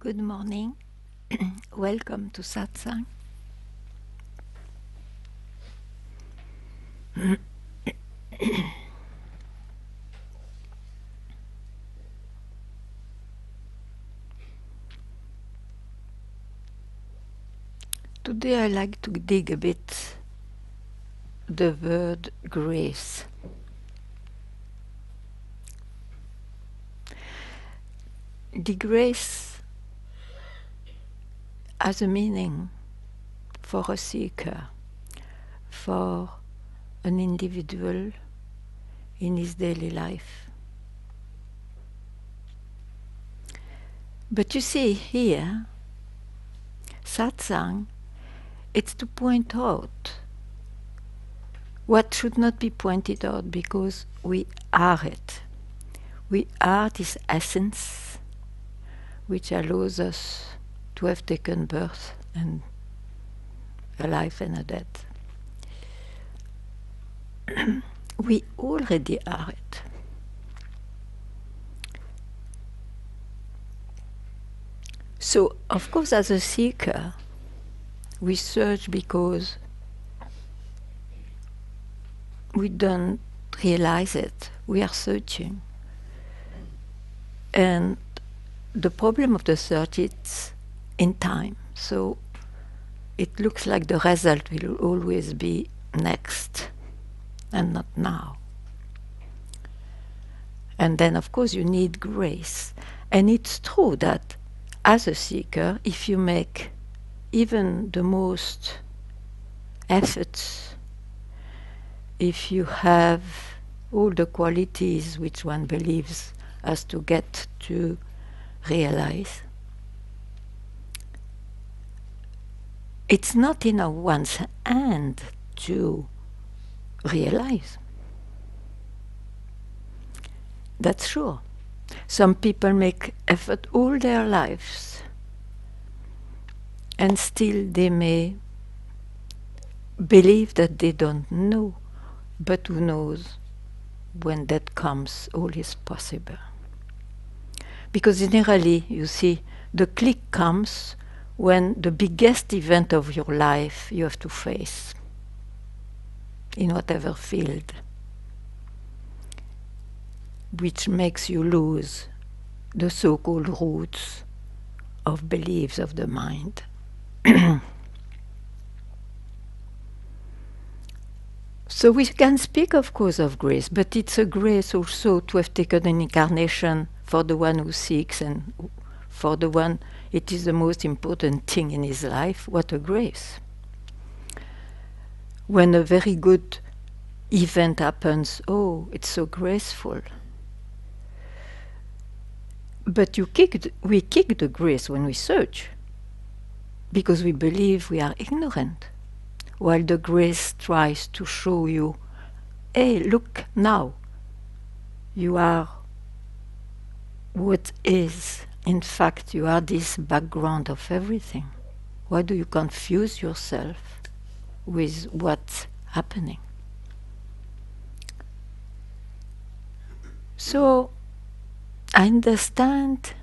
Good morning. Welcome to Satsang. Today I like to dig a bit the word grace. The grace has a meaning for a seeker, for an individual in his daily life. But you see here, Satsang, it's to point out what should not be pointed out because we are it. We are this essence which allows us to have taken birth and a life and a death. We already are it. So, of course, as a seeker, we search because we don't realize it. We are searching. And the problem of the search is in time. So it looks like the result will always be next and not now. And then, of course, you need grace. And it's true that as a seeker, if you make even the most efforts, if you have all the qualities which one believes us to get to realize, it's not in one's hand to realize. That's sure. Some people make effort all their lives and still they may believe that they don't know, but who knows, when that comes, all is possible. Because generally, you see, the click comes when the biggest event of your life you have to face, in whatever field, which makes you lose the so-called roots of beliefs of the mind. So we can speak, of course, of grace, but it's a grace also to have taken an incarnation for the one who seeks, and for the one it is the most important thing in his life. What a grace. When a very good event happens, oh, it's so graceful. But we kick the grace when we search, because we believe we are ignorant, while the grace tries to show you, hey, look now, you are what is. In fact, you are this background of everything. Why do you confuse yourself with what's happening? So, I understand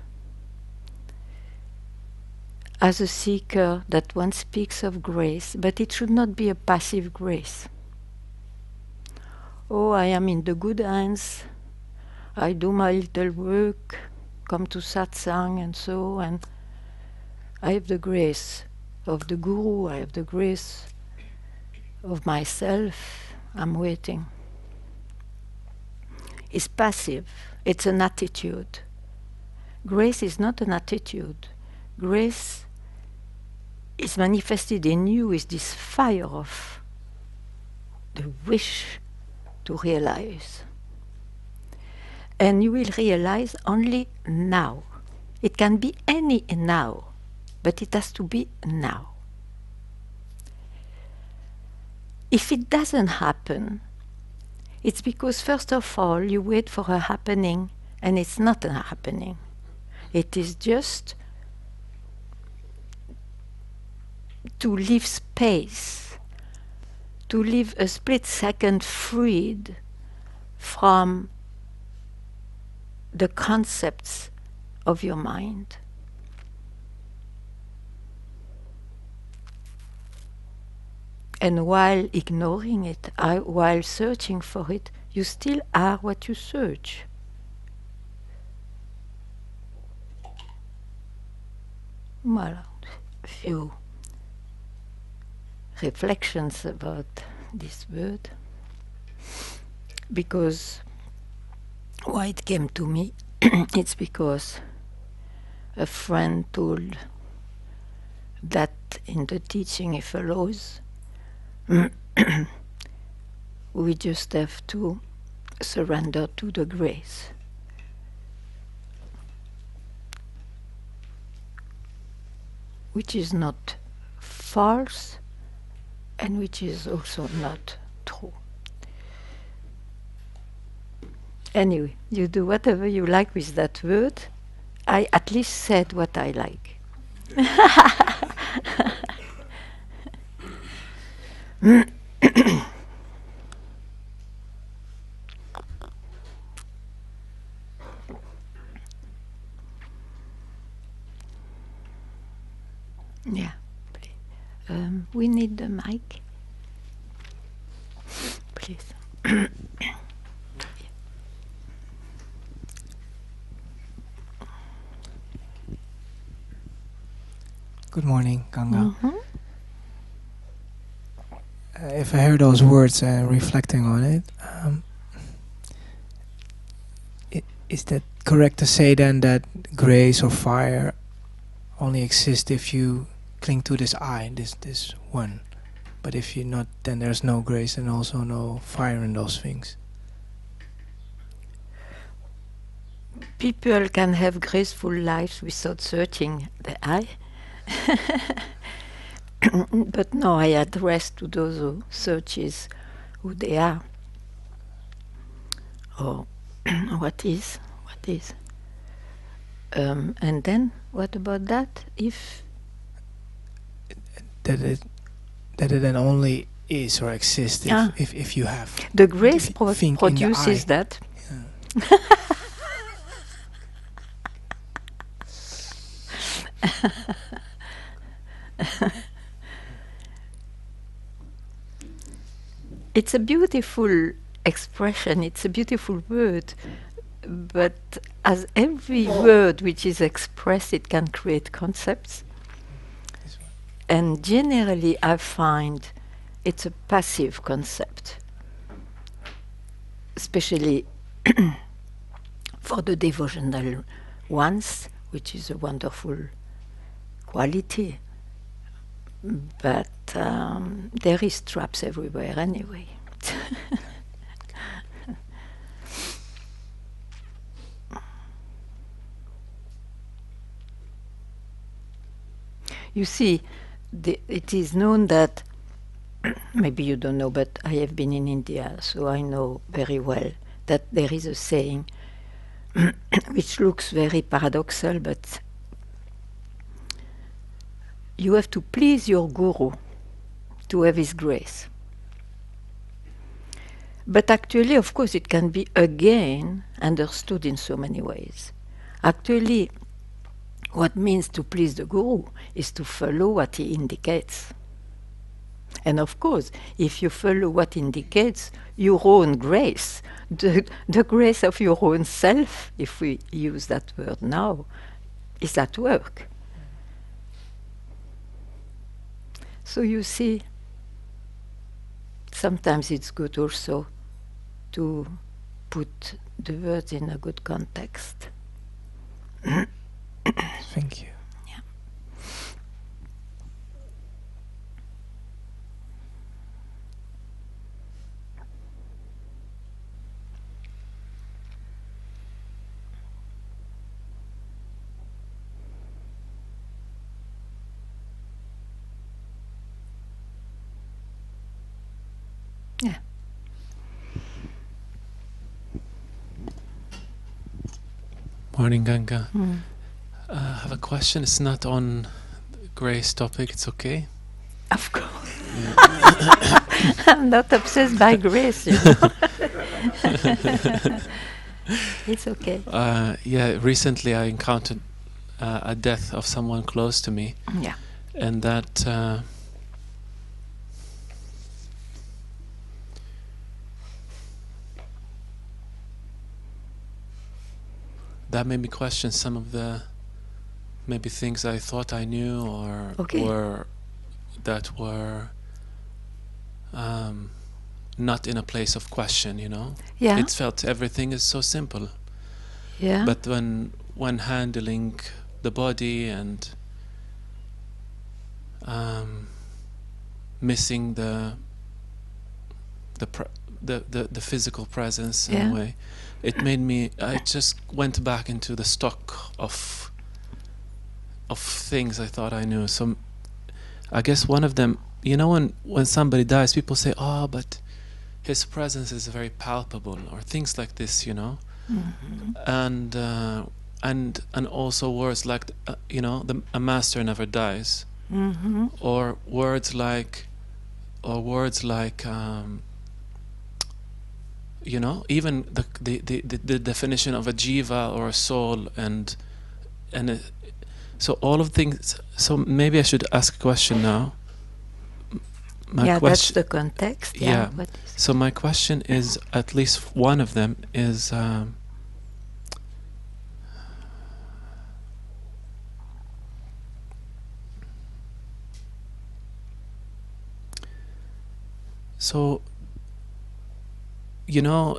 as a seeker that one speaks of grace, but it should not be a passive grace. Oh, I am in the good hands, I do my little work, come to satsang and so, and I have the grace of the guru, I have the grace of myself, I'm waiting. It's passive, it's an attitude. Grace is not an attitude. Grace is manifested in you with this fire of the wish to realize. And you will realize only now. It can be any now, but it has to be now. If it doesn't happen, it's because first of all you wait for a happening and it's not a happening. It is just to leave space, to leave a split second freed from the concepts of your mind. And while ignoring it, while searching for it, you still are what you search. Voilà, a few reflections about this word. Because why it came to me, it's because a friend told that in the teaching he follows, we just have to surrender to the grace. Which is not false and which is also not true. Anyway, you do whatever you like with that word. I at least said what I like. Yeah, please. We need the mic. Please. Good morning, Ganga. If I hear those words and reflecting on it, is that correct to say then that grace or fire only exists if you cling to this I, this one? But if you're not, then there's no grace and also no fire in those things. People can have graceful lives without searching the I. But no, I address to those who searches who they are. Or what is. And then, what about that? If that it then only is or exists if you have the grace produces that. Yeah. It's a beautiful expression, it's a beautiful word, but as every word which is expressed, it can create concepts. And generally I find it's a passive concept, especially for the devotional ones, which is a wonderful quality. But there is traps everywhere anyway. You see, it is known that, maybe you don't know, but I have been in India, so I know very well that there is a saying which looks very paradoxal, but you have to please your guru to have his grace. But actually, of course, it can be again understood in so many ways. Actually, what means to please the guru is to follow what he indicates. And of course, if you follow what indicates your own grace, the grace of your own self, if we use that word now, is at work. So you see, sometimes it's good also to put the words in a good context. Thank you. Yeah. Yeah. Morning, Ganga. I have a question. It's not on the grace topic. It's okay? Of course. Yeah. I'm not obsessed by grace, you know. It's okay. Recently I encountered a death of someone close to me. Yeah. And that that made me question some of the maybe things I thought I knew, or were not in a place of question, you know. Yeah. It felt everything is so simple. Yeah. But when handling the body and missing the physical presence in a way, it made me. I just went back into the stock of things I thought I knew. So I guess one of them, you know, when somebody dies, people say, "Oh, but his presence is very palpable," or things like this, you know. Mm-hmm. And also words like you know, a master never dies, or words like you know, even the definition of a jiva or a soul, and so all of things. So maybe I should ask a question now. That's the context. Yeah. So my question is, at least one of them is, so you know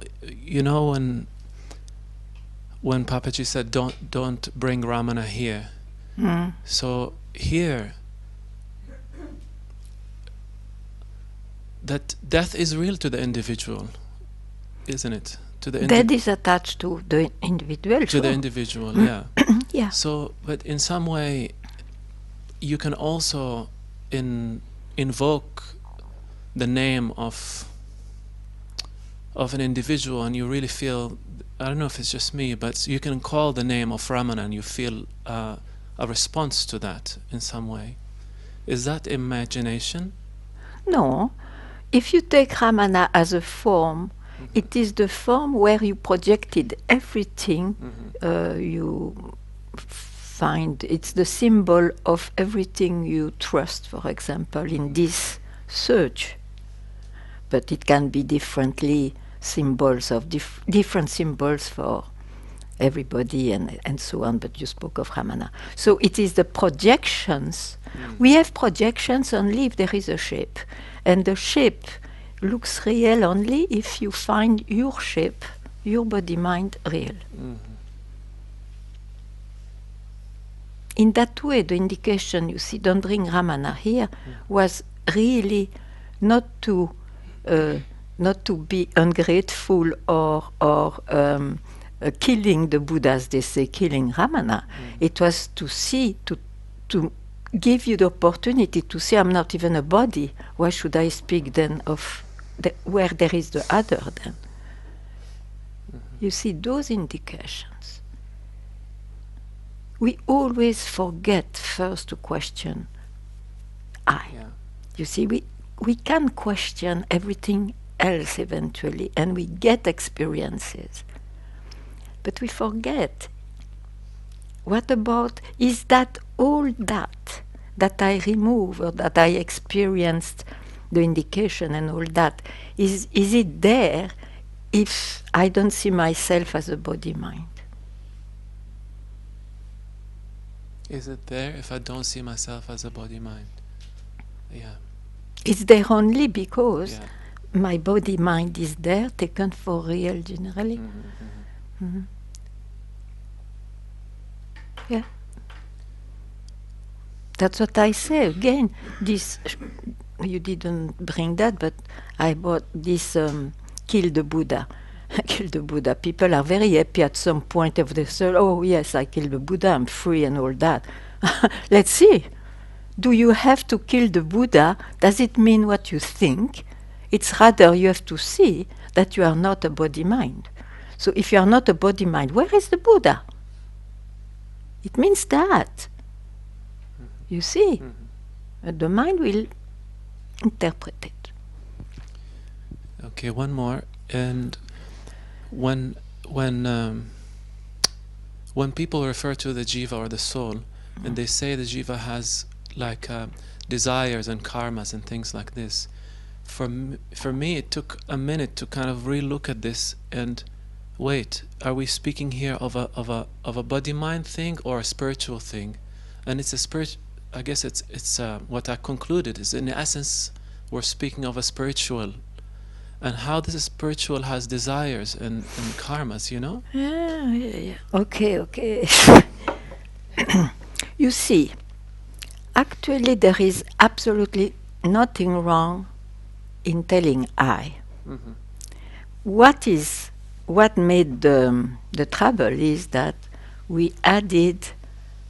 when Papaji said don't bring Ramana here. So here, that death is real to the individual, isn't it? That is attached to the individual. To the individual, yeah. Yeah. So, but in some way, you can also invoke the name of an individual, and you really feel. I don't know if it's just me, but you can call the name of Ramana, and you feel a response to that in some way. Is that imagination? No. If you take Ramana as a form, it is the form where you projected everything you find. It's the symbol of everything you trust, for example, in this search. But it can be differently symbols of different symbols for everybody and so on, but you spoke of Ramana. So it is the projections. We have projections only if there is a shape. And the shape looks real only if you find your shape, your body-mind real. In that way, the indication, you see, don't bring Ramana here, was really not to be ungrateful or killing the Buddhas, they say, killing Ramana. It was to see, to give you the opportunity to see I'm not even a body. Why should I speak then of where there is the other then? You see, those indications. We always forget first to question I. Yeah. You see, we can question everything else eventually, and we get experiences. But we forget. What about, is that all that I remove or that I experienced, the indication and all that, is it there if I don't see myself as a body-mind? Is it there if I don't see myself as a body-mind? Yeah. It's there only because my body-mind is there, taken for real generally. Yeah. That's what I say. Again, this, you didn't bring that, but I bought this Kill the Buddha. Kill the Buddha. People are very happy at some point of the soul. Oh, yes, I killed the Buddha, I'm free and all that. Let's see. Do you have to kill the Buddha? Does it mean what you think? It's rather you have to see that you are not a body-mind. So if you are not a body-mind, where is the Buddha? It means that. You see? The mind will interpret it. Okay, one more. And when people refer to the jiva or the soul, and they say the jiva has like desires and karmas and things like this, for me it took a minute to kind of re-look at this and wait, are we speaking here of a body-mind thing or a spiritual thing? And it's a spirit. I guess it's what I concluded is, in essence, we're speaking of a spiritual, and how this spiritual has desires and karmas, you know? Yeah. Okay. You see, actually there is absolutely nothing wrong in telling I. Mm-hmm. What made the trouble is that we added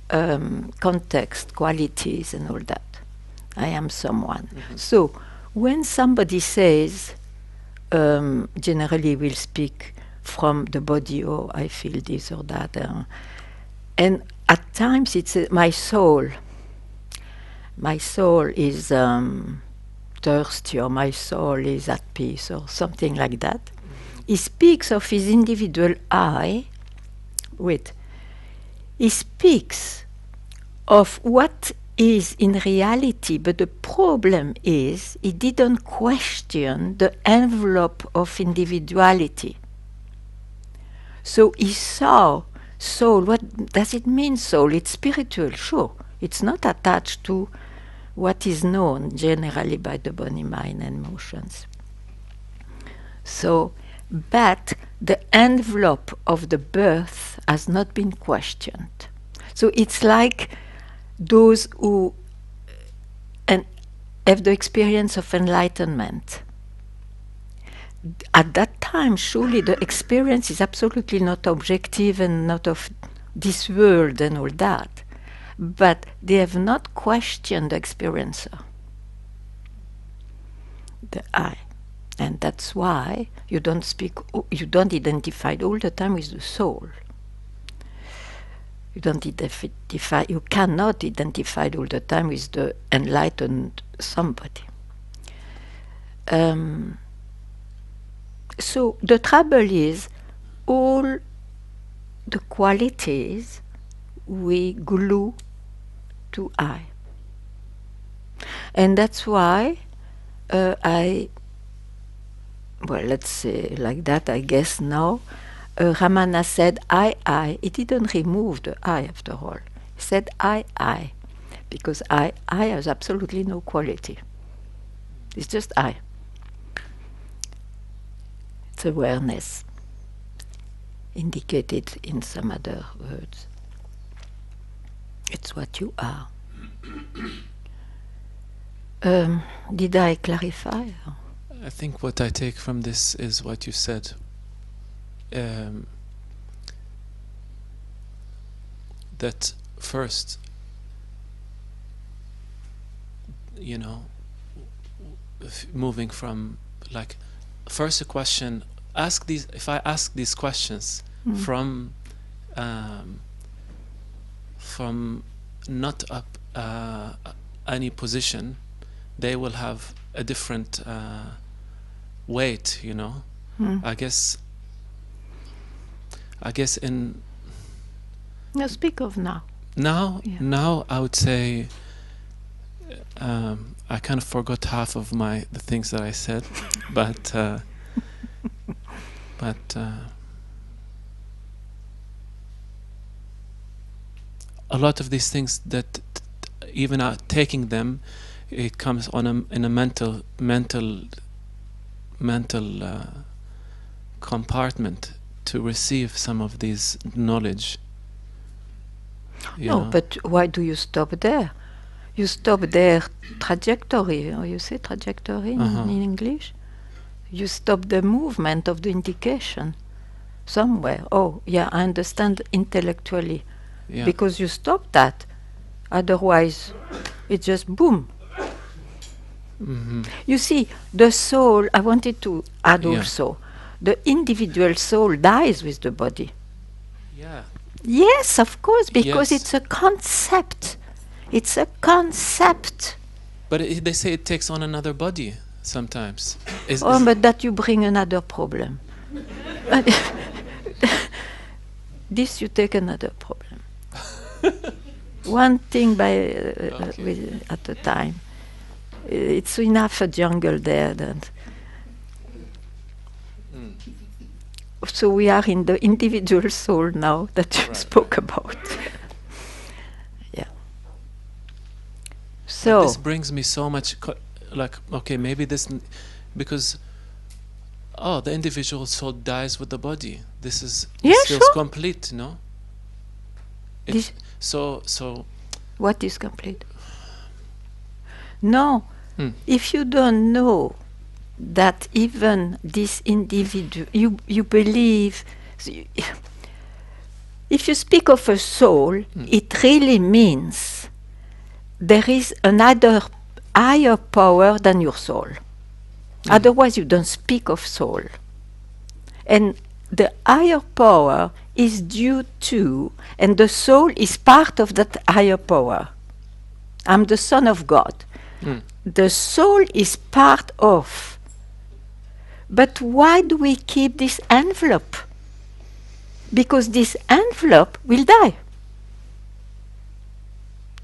context, qualities, and all that. I am someone. Mm-hmm. So when somebody says, generally we'll speak from the body, oh, I feel this or that, and at times it's my soul. My soul is thirsty, or my soul is at peace, or something like that. Mm-hmm. He speaks of his individual I. Wait. He speaks of what is in reality, but the problem is he didn't question the envelope of individuality. So he saw soul. What does it mean, soul? It's spiritual, sure. It's not attached to what is known generally by the body, mind, and emotions. So, but the envelope of the birth has not been questioned. So it's like those who have the experience of enlightenment. At that time, surely the experience is absolutely not objective and not of this world and all that. But they have not questioned the experiencer, the I. And that's why you don't identify all the time with the soul. You cannot identify all the time with the enlightened somebody. So the trouble is, all the qualities we glue to I. And that's why let's say like that, I guess now, Ramana said I. He didn't remove the I after all. He said I. Because I has absolutely no quality. It's just I. It's awareness, indicated in some other words. It's what you are. Did I clarify? I think what I take from this is what you said. That first, you know, moving from like, first a question, if I ask these questions from not up any position, they will have a different weight, you know. I guess in No, speak of now. now Yeah. now I would say I kind of forgot half of the things that I said, but a lot of these things that even taking them, it comes in a mental compartment to receive some of these knowledge. You No, know? but why do you stop there? You stop there, trajectory, or you say trajectory in English? You stop the movement of the indication somewhere. Oh, yeah, I understand intellectually. Yeah. Because you stop that. Otherwise, it's just boom. Mm-hmm. You see, the soul, I wanted to add also, the individual soul dies with the body. Yeah. Yes, of course, because Yes. it's a concept. It's a concept. But they say it takes on another body sometimes. But that you bring another problem. This you take another problem. One thing at a time. It's enough a jungle there. That So we are in the individual soul now that you Right, spoke about. Yeah. But So this brings me so much, like, okay, maybe because, oh, the individual soul dies with the body. This yeah, feels sure. complete, no? This, So, what is complete? No, hmm, if you don't know that even this individual, you believe. So if you speak of a soul, it really means there is another higher power than your soul. Otherwise, you don't speak of soul. And the higher power is due to, and the soul is part of that higher power. I'm the Son of God. The soul is part of. But why do we keep this envelope? Because this envelope will die.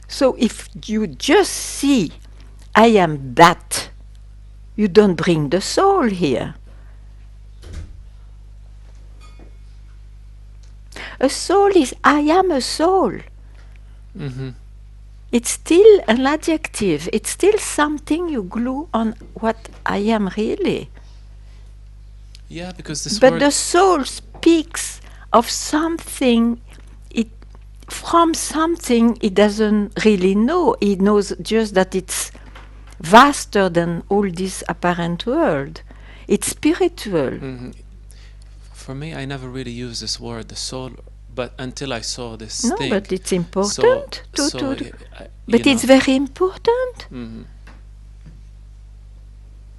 So if you just see, I am that, you don't bring the soul here. A soul is, I am a soul. mm-hmm. It's still an adjective. It's still something you glue on what I am really. Yeah, because this But word, the soul speaks of something, from something it doesn't really know. It knows just that it's vaster than all this apparent world. It's spiritual. mm-hmm. For me, I never really used this word, the soul, but until I saw this No, thing. but it's So, important so to you but it's know, very important. mm-hmm.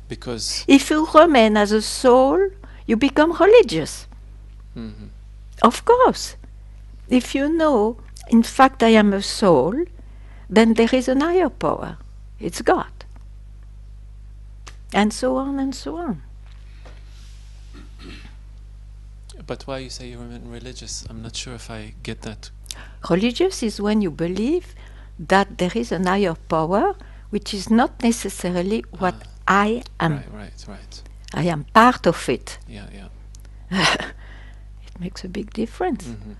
Because, If you remain as a soul, you become religious. mm-hmm. Of course. If you know, in fact, I am a soul, then there is an higher power. It's God. And so on and so on. But why you say you're religious? I'm not sure if I get that. Religious is when you believe that there is an higher power, which is not necessarily what I am. Right. I am part of it. Yeah. It makes a big difference. Mm-hmm.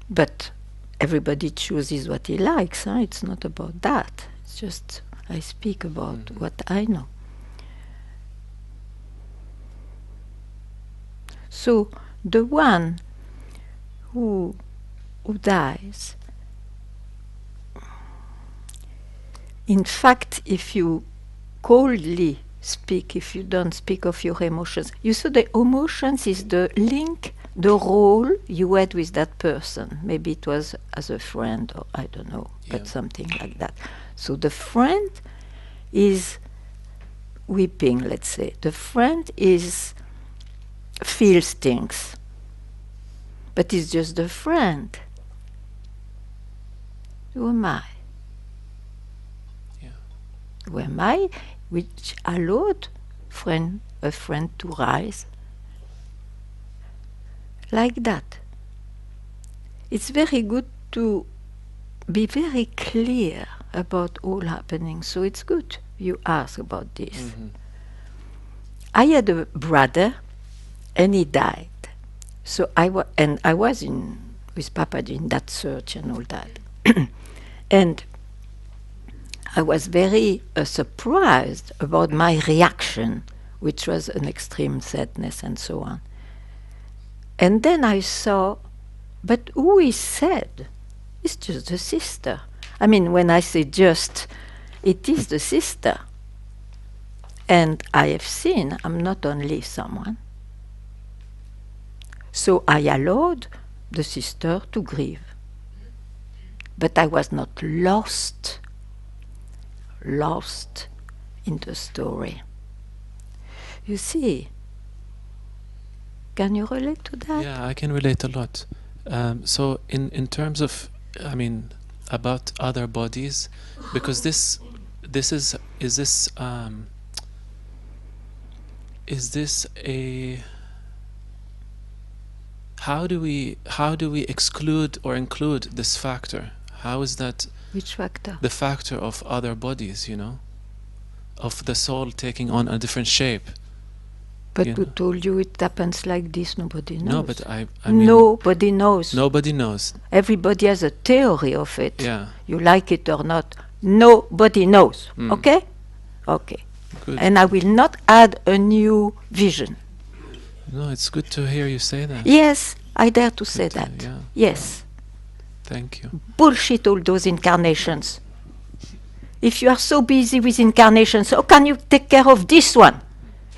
But everybody chooses what he likes. Huh? It's not about that. It's just I speak about what I know. So the one who dies, in fact, if you coldly speak, if you don't speak of your emotions, you see the emotions is the link, the role you had with that person. Maybe it was as a friend or I don't know, but Yeah. something like that. So the friend is weeping, let's say. The friend is feels things, but it's just the friend. Who am I? Yeah. Who am I? Which allowed a friend to rise like that. It's very good to be very clear about all happening. So it's good you ask about this. Mm-hmm. I had a brother, and he died. So I was with Papaji in that search and all that, and I was very surprised about my reaction, which was an extreme sadness and so on. And then I saw, but who is sad? It's just the sister. I mean, when I say just, it is the sister. And I have seen I'm not only someone. So I allowed the sister to grieve. But I was not lost in the story. You see, can you relate to that? Yeah, I can relate a lot. So in terms of, I mean, about other bodies, because this is this a, how do we exclude or include this factor? How is that Which factor? the factor of other bodies, of the soul taking on a different shape But you who know. told you it happens like this? Nobody knows. No, but I mean, nobody knows. nobody knows. Everybody has a theory of it. Yeah. You like it or not. Nobody knows. Mm. Okay? Okay. Good. And I will not add a new vision. No, it's good to hear you say that. Yes, I dare to say Good to- that. yeah. Yes. Thank you. Bullshit, all those incarnations. If you are so busy with incarnations, how can you take care of this one?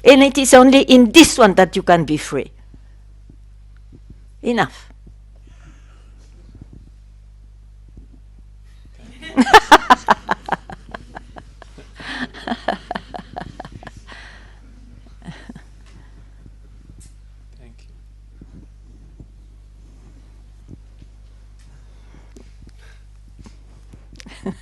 And it is only in this one that you can be free. Enough. Thank you.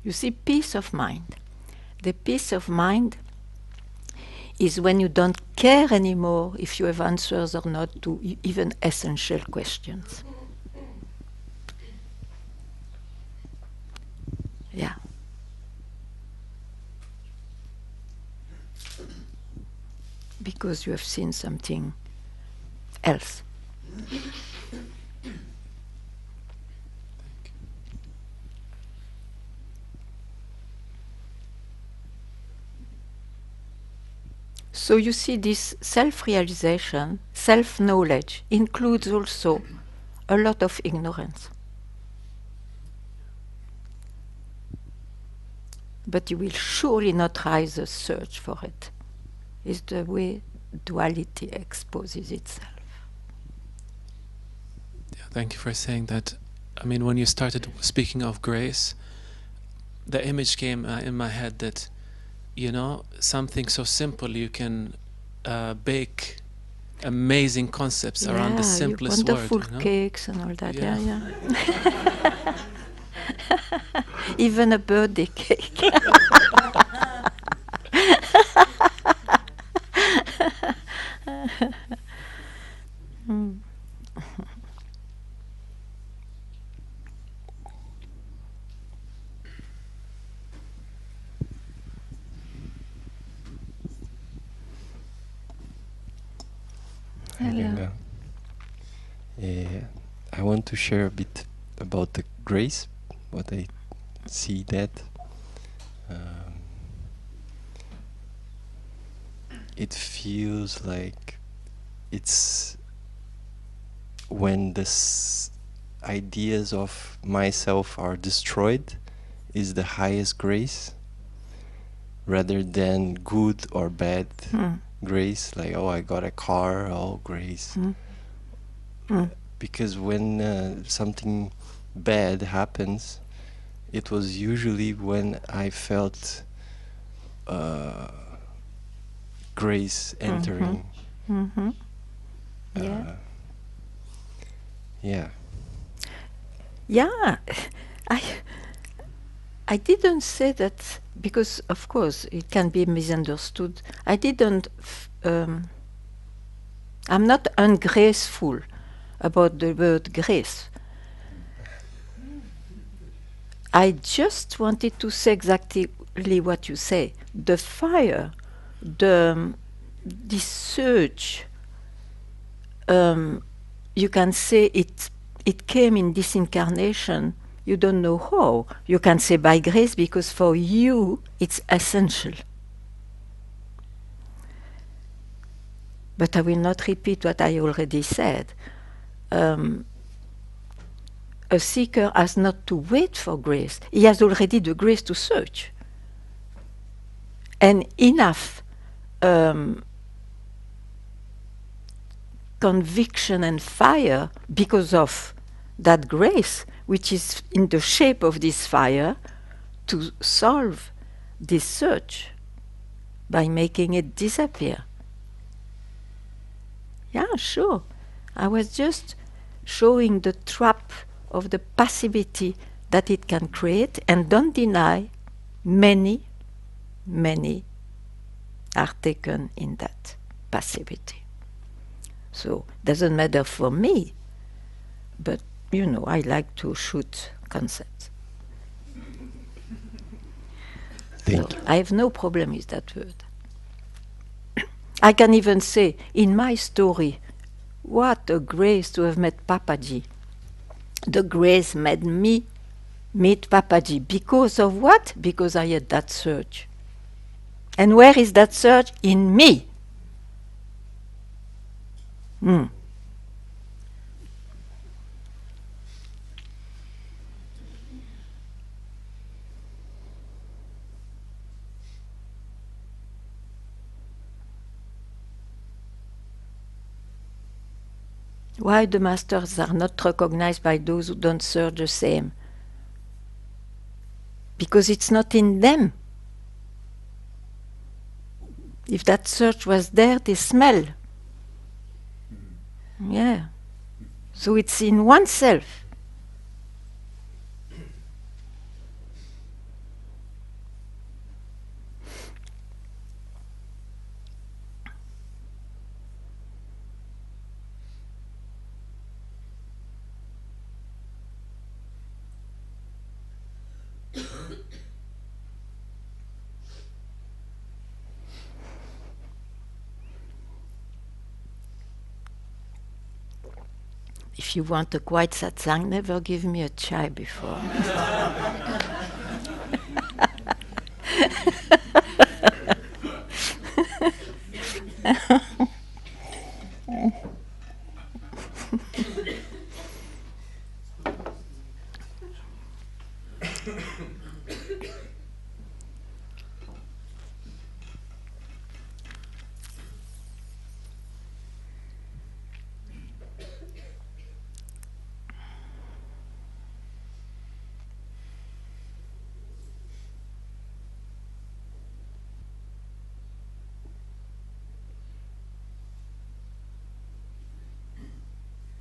You see, peace of mind. The peace of mind is when you don't care anymore if you have answers or not to even essential questions. Yeah. Because you have seen something else. So you see, this self-realization, self-knowledge, includes also a lot of ignorance. But you will surely not rise a search for it. It's the way duality exposes itself. Yeah, thank you for saying that. I mean, when you started speaking of grace, the image came in my head that, you know, something so simple you can bake amazing concepts around the simplest word. Wonderful You know? cakes and all that. Yeah. Yeah. Even a birthday cake. Mm. Hello. Ganga. I want to share a bit about the grace, what I see that. It feels like it's when the ideas of myself are destroyed is the highest grace, rather than good or bad grace, like, oh, I got a car, oh, grace. Because when something bad happens, it was usually when I felt grace entering. Mm-hmm. Yeah. Yeah. Yeah. I didn't say that because, of course, it can be misunderstood. I didn't. I'm not ungraceful about the word grace. I just wanted to say exactly what you say. The fire, this surge, you can say it came in this incarnation. You don't know how. You can say by grace because for you it's essential. But I will not repeat what I already said. A seeker has not to wait for grace. He has already the grace to search. And enough conviction and fire because of that grace, which is in the shape of this fire, to solve this search by making it disappear. Yeah, sure. I was just showing the trap of the passivity that it can create, and don't deny many are taken in that passivity. So doesn't matter for me, but you know, I like to shoot concepts. Thank So you. I have no problem with that word. I can even say, in my story, what a grace to have met Papaji. The grace made me meet Papaji. Because of what? Because I had that surge. And where is that surge? In me. Mm. Why the masters are not recognized by those who don't surge the same? Because it's not in them. If that surge was there, they smell. Yeah. So it's in oneself. If you want a quiet satsang, never give me a chai before.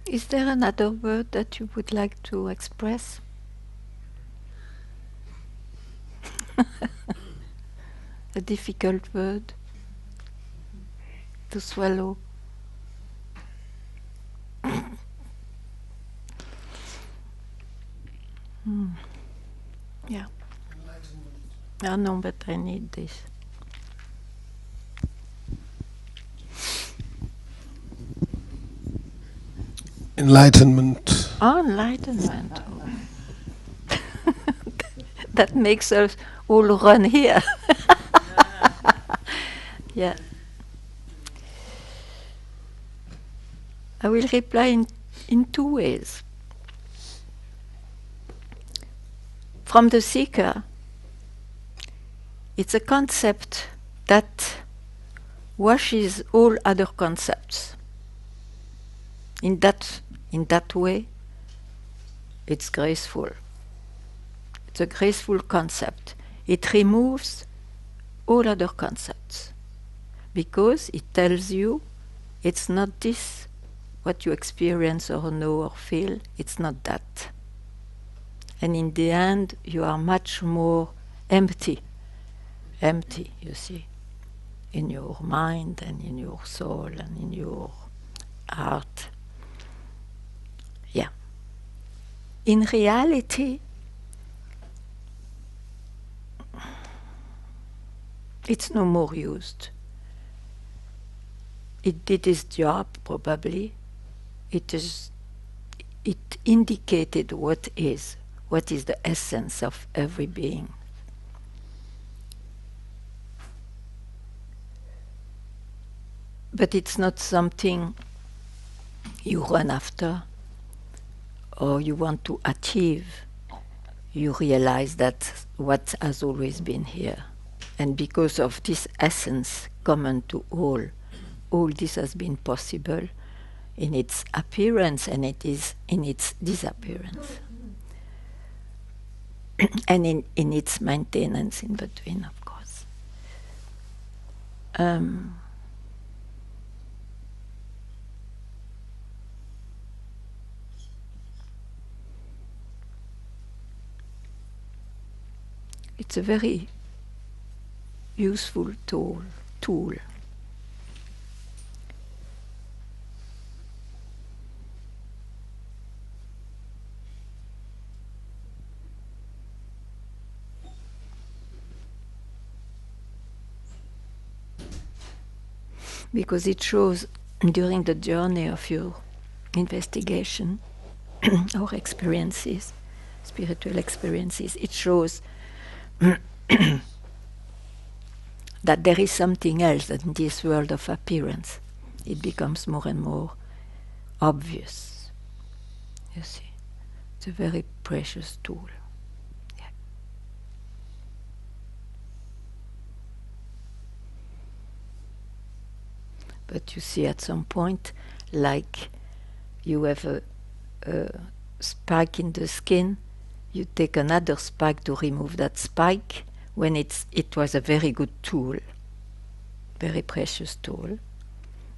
Is there another word that you would like to express? A difficult word to swallow? Yeah. Ah, no, but I need this. Enlightenment. Enlightenment. That makes us all run here. Yeah. I will reply in two ways. From the seeker, it's a concept that washes all other concepts. In that way, it's graceful. It's a graceful concept. It removes all other concepts because it tells you it's not this what you experience or know or feel, it's not that. And in the end, you are much more empty, you see, in your mind and in your soul and in your heart. Yeah. In reality, it's no more used. It did its job, probably. It indicated what is the essence of every being. But it's not something you run after or you want to achieve. You realize that what has always been here. And because of this essence common to all this has been possible in its appearance and it is in its disappearance. And in its maintenance in between, of course. It's a very useful tool. because it shows during the journey of your investigation or experiences, spiritual experiences, it shows that there is something else in this world of appearance. It becomes more and more obvious. You see, it's a very precious tool. Yeah. But you see, at some point, like you have a spike in the skin, you take another spike to remove that spike. When it was a very good tool, very precious tool.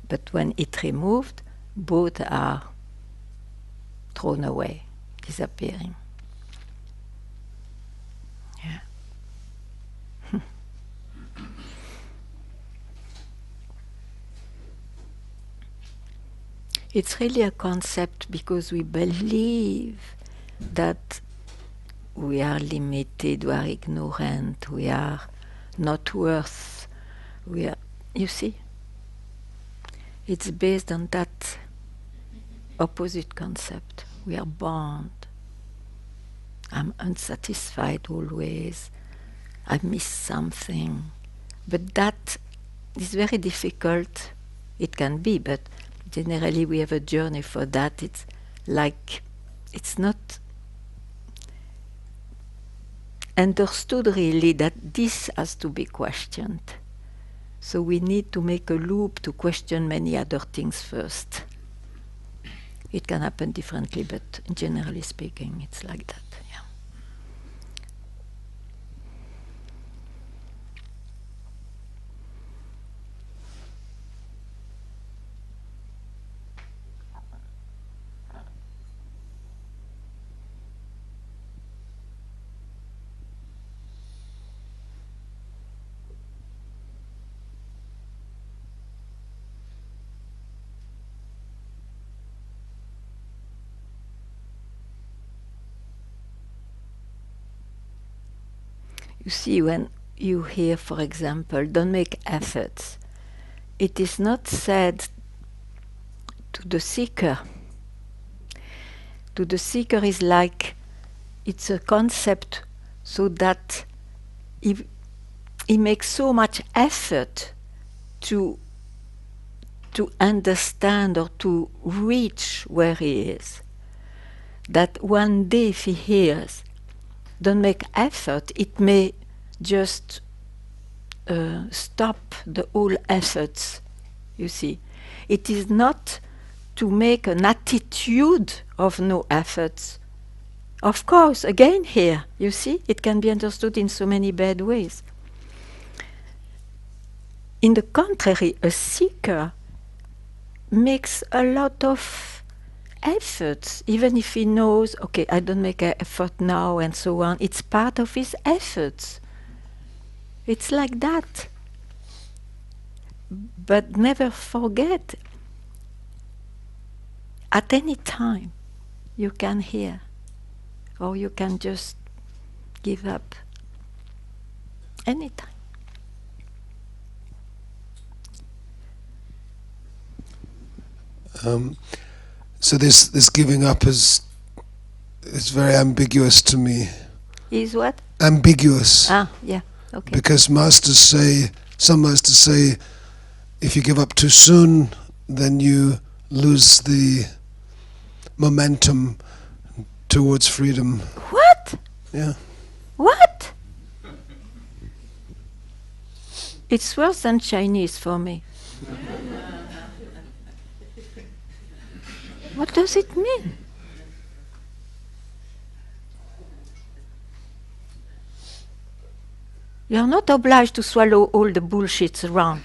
But when it removed, both are thrown away, disappearing. Yeah. It's really a concept because we believe that we are limited, we are ignorant, we are not worth, we are, you see? It's based on that opposite concept. We are bound. I'm unsatisfied always. I miss something. But that is very difficult. It can be, but generally we have a journey for that. It's like, it's not understood really that this has to be questioned. So we need to make a loop to question many other things first. It can happen differently, but generally speaking, it's like that. Yeah. You see, when you hear, for example, don't make efforts, it is not said to the seeker. To the seeker is like, it's a concept so that he makes so much effort to understand or to reach where he is, that one day if he hears, don't make effort, it may just stop the whole efforts, you see. It is not to make an attitude of no efforts. Of course, again here, you see, it can be understood in so many bad ways. In the contrary, a seeker makes a lot of efforts, even if he knows, okay, I don't make an effort now and so on. It's part of his efforts. It's like that. But never forget, at any time you can hear, or you can just give up. Anytime. So this giving up is very ambiguous to me. Is what? Ambiguous. Ah, yeah. Okay. Because some masters say, if you give up too soon, then you lose the momentum towards freedom. What? Yeah. What? It's worse than Chinese for me. What does it mean? You are not obliged to swallow all the bullshits around.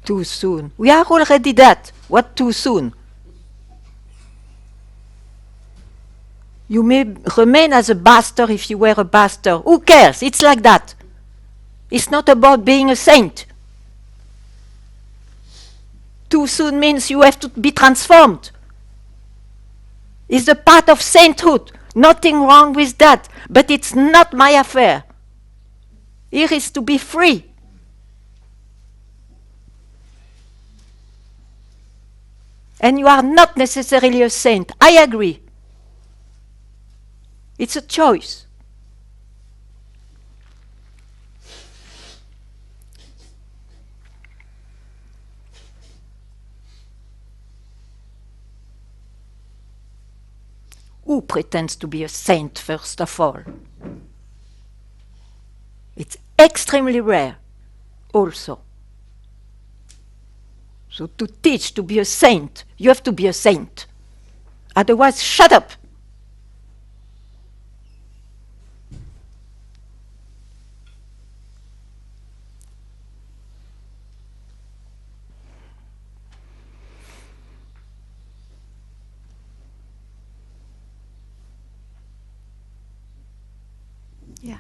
Too soon. We are already that. What too soon? You may remain as a bastard if you were a bastard. Who cares? It's like that. It's not about being a saint. Too soon means you have to be transformed. It's the part of sainthood Nothing wrong with that. But it's not my affair. Here is to be free. And you are not necessarily a saint. I agree. It's a choice. Who pretends to be a saint, first of all? It's extremely rare, also. So to teach to be a saint, you have to be a saint. Otherwise, shut up. Yeah.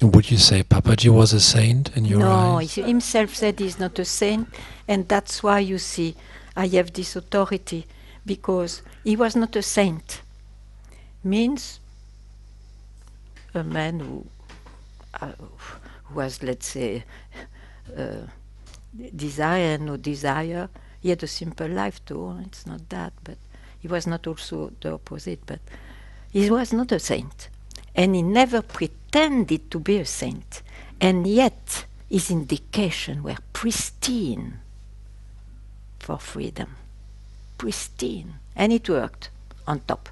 Would you say Papaji was a saint in your No, eyes? he himself said he's not a saint, and that's why you see I have this authority, because he was not a saint. Means a man who was, let's say, desire, no desire. He had a simple life too, it's not that, but he was not also the opposite, but he was not a saint. And he never pretended to be a saint. And yet his indications were pristine for freedom. Pristine. And it worked on top.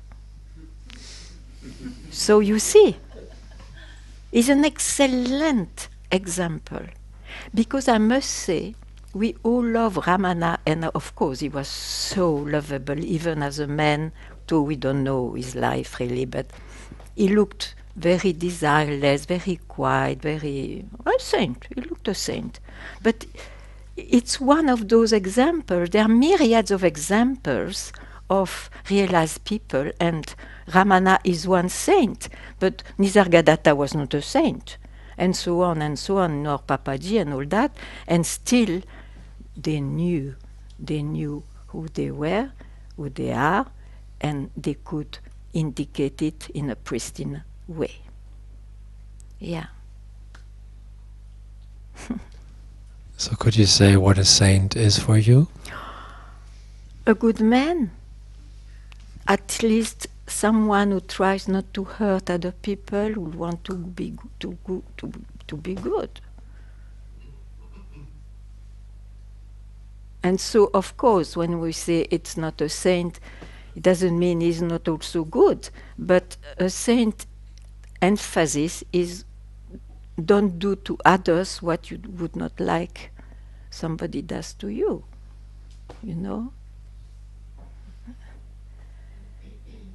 So you see, he's an excellent example. Because I must say, we all love Ramana, and of course he was so lovable, even as a man, though we don't know his life really, but he looked very desireless, very quiet, very a saint. He looked a saint. But it's one of those examples. There are myriads of examples of realized people, and Ramana is one saint, but Nisargadatta was not a saint, and so on, nor Papaji and all that, and still they knew who they were, who they are, and they could indicate it in a pristine way. Yeah. So could you say what a saint is for you? A good man, at least someone who tries not to hurt other people, who want to be to be good. And so, of course, when we say it's not a saint, it doesn't mean he's not also good. But a saint emphasis is don't do to others what you would not like somebody does to you. You know?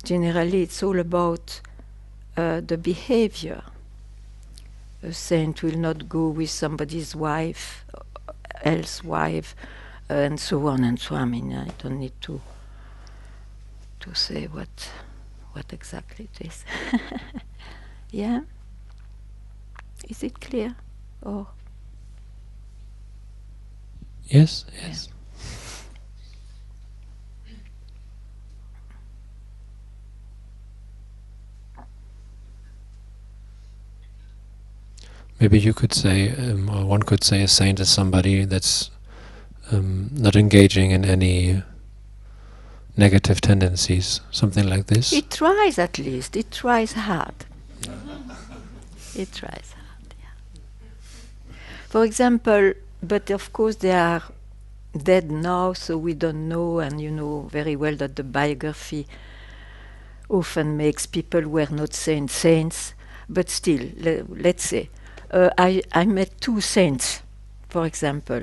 Generally, it's all about the behavior. A saint will not go with somebody's wife, else wife, and so on and so on. I mean, I don't need to say what exactly it is. Yeah? Is it clear? Or Yes, yes. Maybe you could say, or one could say, a saint is somebody that's not engaging in any negative tendencies, something like this. it tries at least. It tries hard. It tries hard, yeah. For example, but of course they are dead now, so we don't know, and you know very well that the biography often makes people who were not saints, but still, let's say, I met two saints, for example.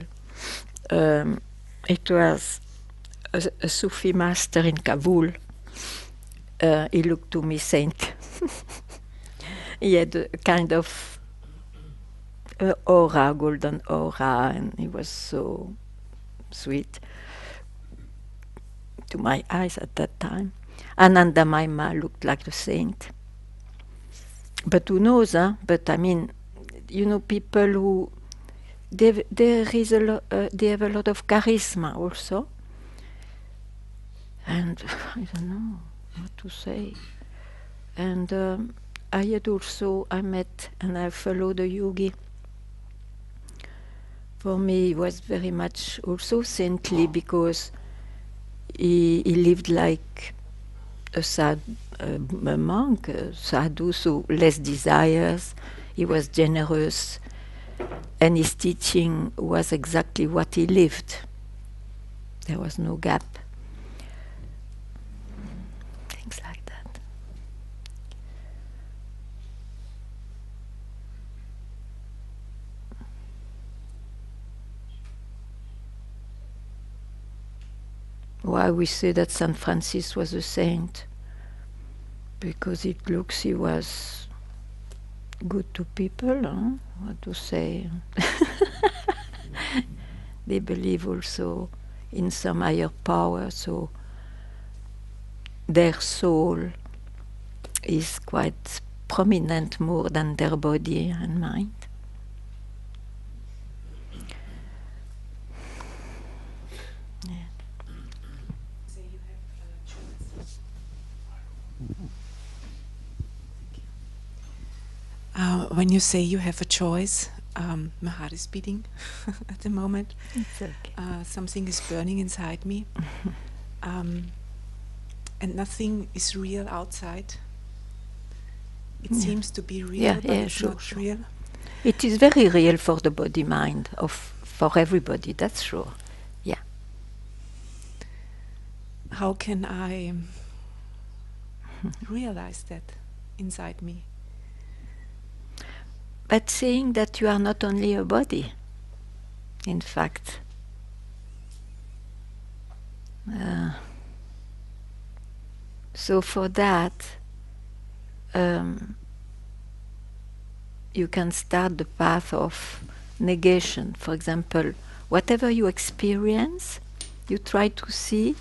It was a Sufi master in Kabul. He looked to me saint. He had a kind of aura, golden aura, and he was so sweet to my eyes at that time. Ananda Maima looked like a saint. But who knows, huh? But I mean, you know, people who they have a lot of charisma also, and I don't know what to say. And I met and I followed a yogi. For me, he was very much also saintly because he lived like a monk, a sadhu, so less desires. He was generous, and his teaching was exactly what he lived. There was no gap. Things like that. Why we say that Saint Francis was a saint? Because it looks he was good to people, huh? What to say? They believe also in some higher power, so their soul is quite prominent more than their body and mind. When you say you have a choice, my heart is beating at the moment. It's okay. Something is burning inside me. And nothing is real outside. It seems to be real, but it's not real. It is very real for the body mind for everybody, that's sure. Yeah. How can I realize that inside me? But saying that you are not only a body, in fact. So for that, you can start the path of negation. For example, whatever you experience, you try to see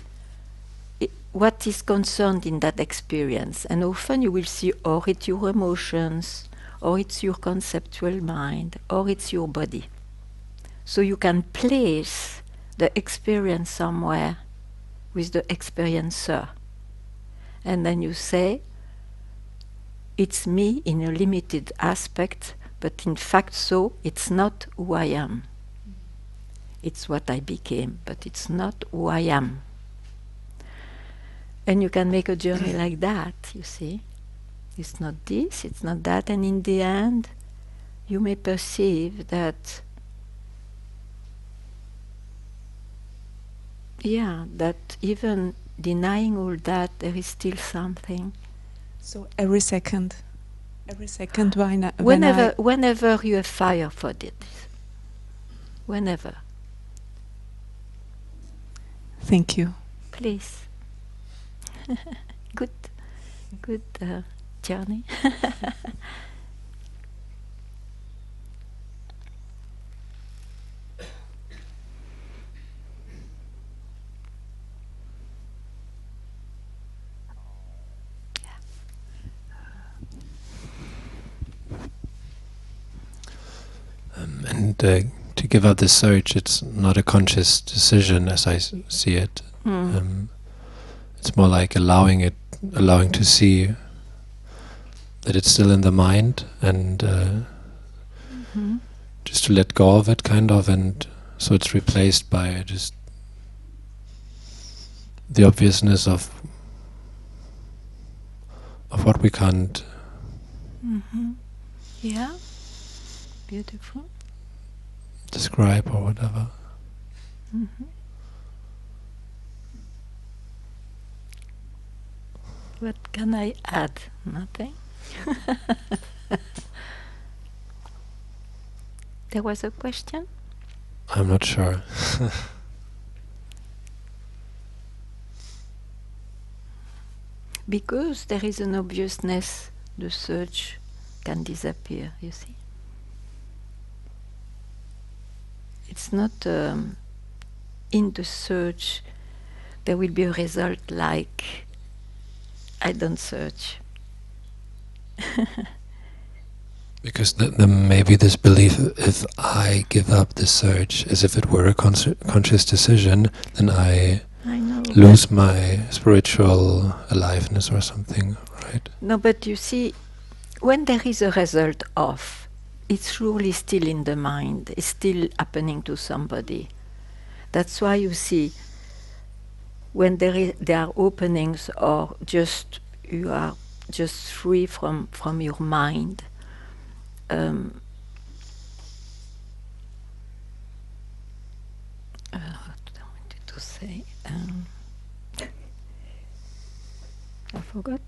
what is concerned in that experience. And often you will see, or it's your emotions, or it's your conceptual mind, or it's your body. So you can place the experience somewhere with the experiencer. And then you say, it's me in a limited aspect, but in fact so it's not who I am. It's what I became, but it's not who I am. And you can make a journey like that, you see. It's not this, it's not that, and in the end you may perceive that that even denying all that, there is still something. So every second whenever you have fire for this, whenever. Thank you. Please. Good journey. And to give up the search, it's not a conscious decision as I see it. It's more like allowing to see that it's still in the mind, and just to let go of it, kind of, and so it's replaced by just the obviousness of what we can't. Yeah, beautiful. Describe or whatever. What can I add? Nothing. There was a question? I'm not sure. Because there is an obviousness, the search can disappear, you see. It's not in the search there will be a result like I don't search. Because then maybe this belief, if I give up this search as if it were a conscious decision, then I know, lose my spiritual aliveness or something, right? No, but you see, when there is a result of, it's surely still in the mind, it's still happening to somebody. That's why you see, when there are openings, or just you are just free from your mind, what I wanted to say, I forgot.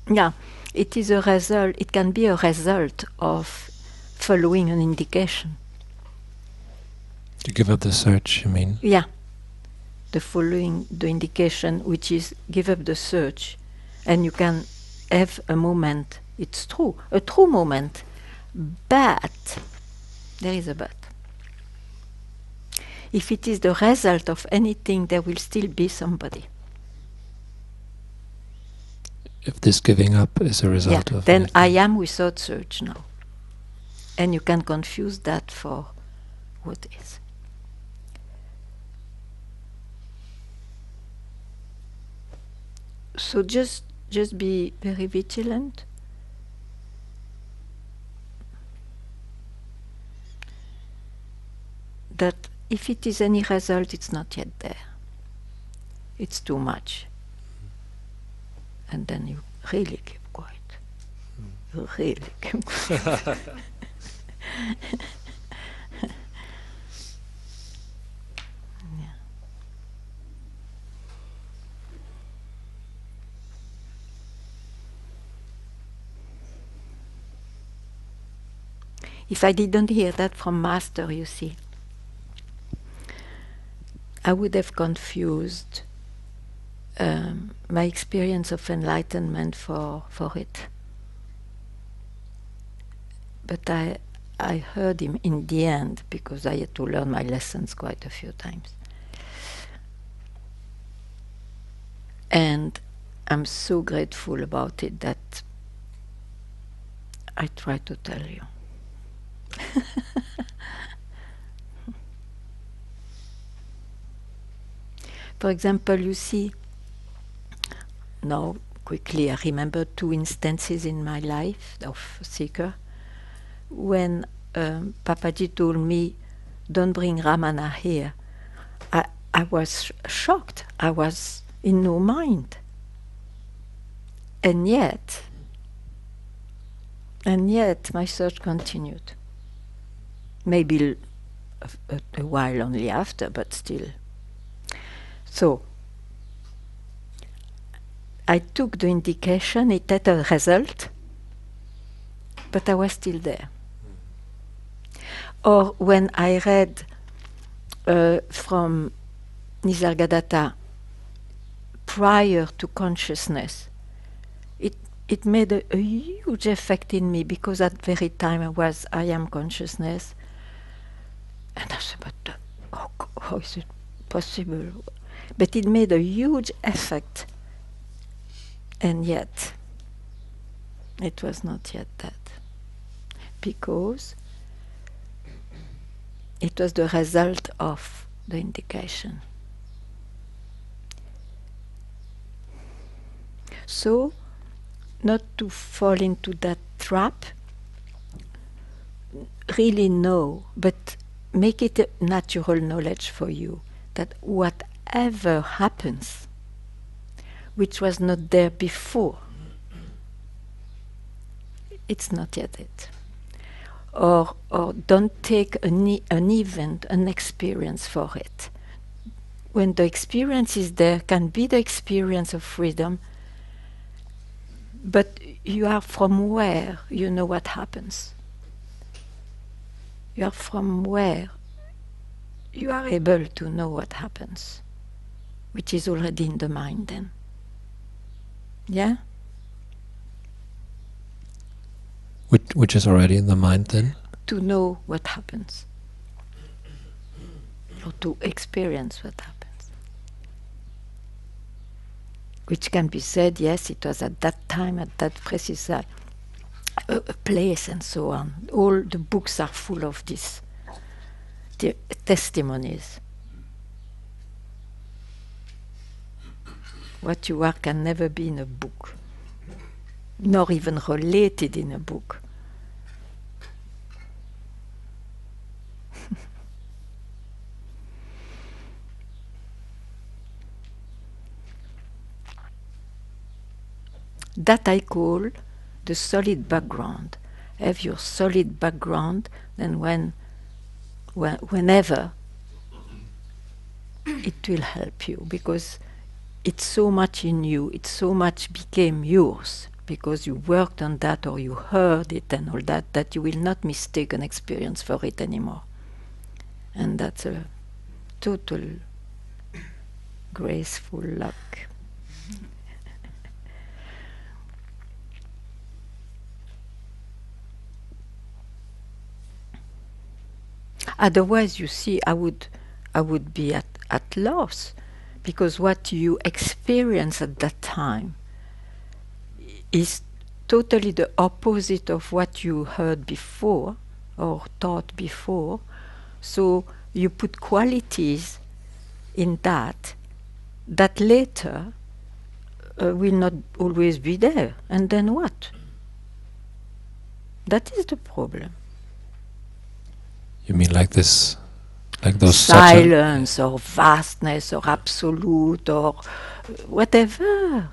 Yeah, it is a result. It can be a result of following an indication. To give up the search, you mean? Yeah, the following the indication, which is give up the search, and you can have a moment. It's true, a true moment, but there is a but. If it is the result of anything, there will still be somebody. If this giving up is a result of then anything. I am without search now. And you can confuse that for what is. So just be very vigilant. That if it is any result, it's not yet there. It's too much. And then you really keep quiet. You really keep quiet. If I didn't hear that from Master, you see, I would have confused my experience of enlightenment for it. But I heard him in the end, because I had to learn my lessons quite a few times. And I'm so grateful about it that I try to tell you. For example, you see, now quickly I remember 2 instances in my life of seeker. When Papaji told me, don't bring Ramana here, I was shocked. I was in no mind. And yet my search continued. Maybe a while only after, but still. So I took the indication, it had a result, but I was still there. Or when I read from Nisargadatta, prior to consciousness, it made a huge effect in me, because at the very time I am consciousness. And I said, but how is it possible? But it made a huge effect. And yet, it was not yet that. Because it was the result of the indication. So, not to fall into that trap, really know, but make it a natural knowledge for you, that whatever happens, which was not there before, it's not yet it. Or don't take an event, an experience for it. When the experience is there, can be the experience of freedom, but you are from where you know what happens. You are from where you are able to know what happens, which is already in the mind then. Yeah? Which is already in the mind then? To know what happens. Or to experience what happens. which can be said, yes, it was at that time, at that precise place, and so on. All the books are full of this testimonies. What you are can never be in a book, nor even related in a book. That I call the solid background. Have your solid background, then whenever it will help you, because it's so much in you, it so much became yours, because you worked on that or you heard it and all that, that you will not mistake an experience for it anymore. And that's a total graceful luck. Otherwise, you see, I would be at loss, because what you experience at that time is totally the opposite of what you heard before or taught before. So you put qualities in that later will not always be there. And then what? That is the problem. You mean like this, like those silence or vastness or absolute or whatever.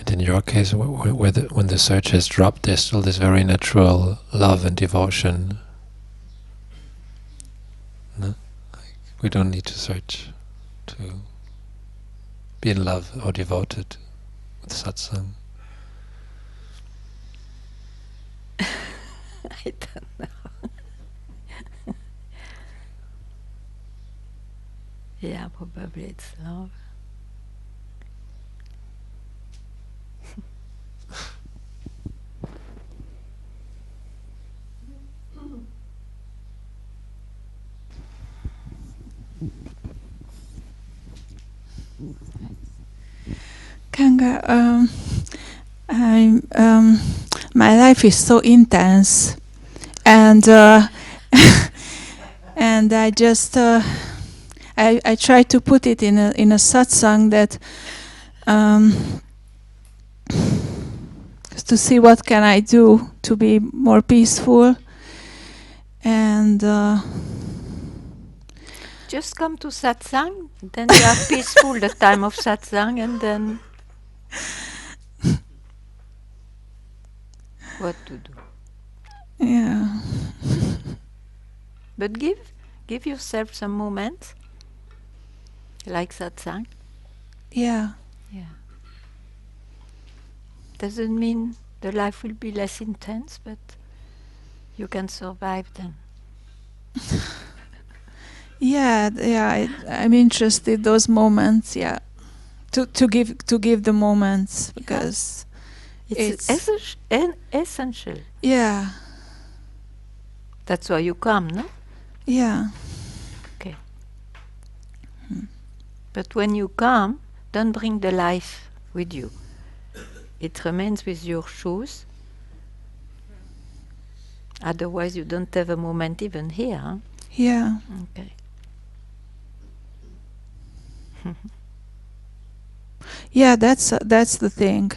And in your case, when the search has dropped, there's still this very natural love and devotion. No? Like, we don't need to search to be in love or devoted with satsang. I don't know. Yeah, probably it's love. Ganga, my life is so intense, and and I just I try to put it in a satsang that to see what can I do to be more peaceful, and just come to satsang, then you are peaceful the time of satsang, and then what to do? Yeah. But give yourself some moments like satsang. Yeah. Yeah. Doesn't mean the life will be less intense, but you can survive them. Yeah. I'm interested those moments. Yeah, to give the moments, because it's essential. Yeah. That's why you come, no? Yeah. Okay. But when you come, don't bring the life with you. It remains with your shoes. Otherwise, you don't have a moment even here. Huh? Yeah. Okay. Yeah, that's the thing.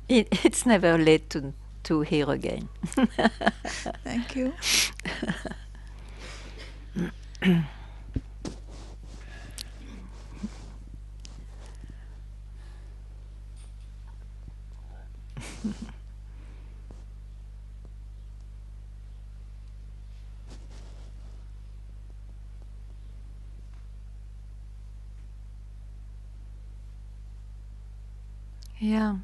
It's never late to hear again. Thank you. Yeah.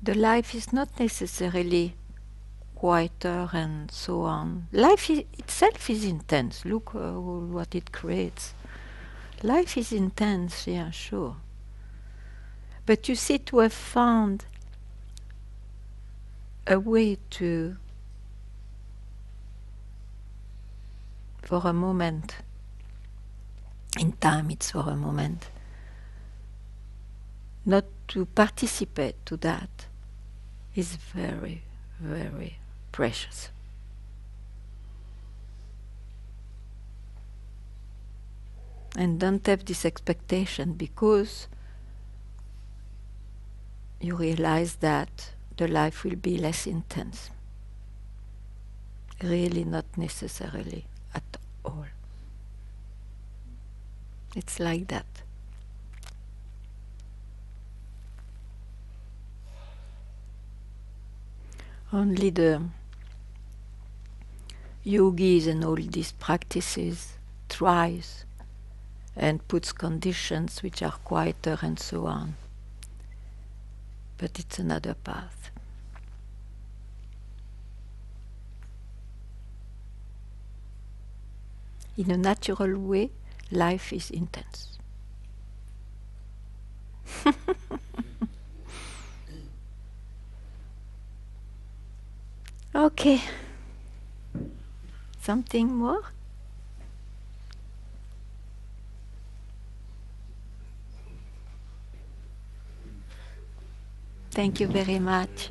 The life is not necessarily quieter and so on. Life itself is intense. Look what it creates. Life is intense, yeah, sure. But you see, to have found a way to, for a moment, in time it's for a moment, not to participate to that is very, very precious. And don't have this expectation, because you realize that the life will be less intense. Really not necessarily at all. It's like that. Only the yogis and all these practices tries and puts conditions which are quieter and so on. But it's another path. In a natural way, life is intense. Okay. Something more? Thank you very much.